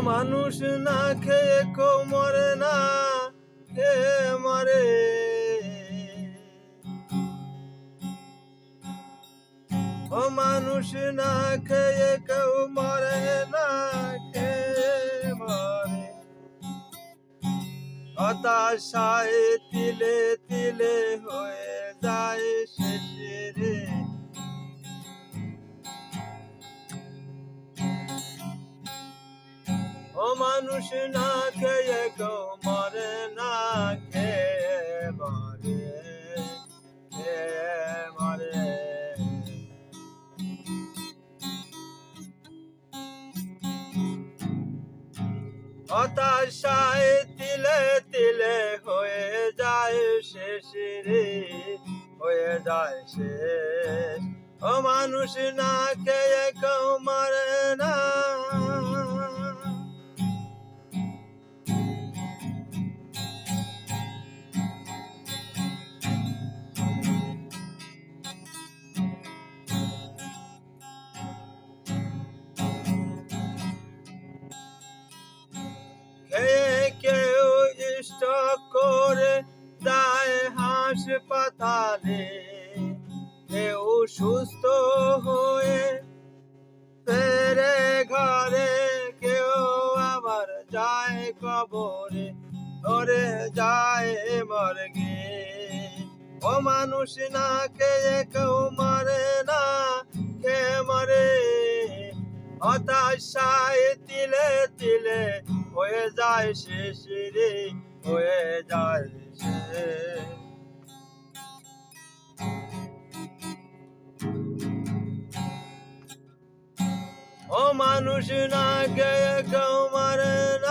মানুষ না খেয়ে কেউ মরে না, খেয়ে মরে। মানুষ না খেয়ে কেউ মরে না, খেয়ে মরে। হতাশায় তিলে তিলে হয়ে যায় শেষে রে। মানুষ না খেয়ে কেউ মরে না, খেয়ে মরে, খেয়ে মরে। হতাশায় তিলে তিলে হয়ে যায় শেষ রে, হয়ে যায় শেষ। মানুষ না খেয়ে কেউ মরে না। খেয়ে কেউ স্টক করে যায় হাসপাতালে, কেউ সুস্থ হয়ে ফেরে ঘরে, কেউ আবার যায় কবরে, ধরে যায় মর্গে। মানুষ না খেয়ে কেউ মরে না, খেয়ে মরে। হতাশায় তিলে তিলে হয়ে যায় শেষ রে, হয়ে যায় শেষ। মানুষ না খেয়ে কেউ মরে না।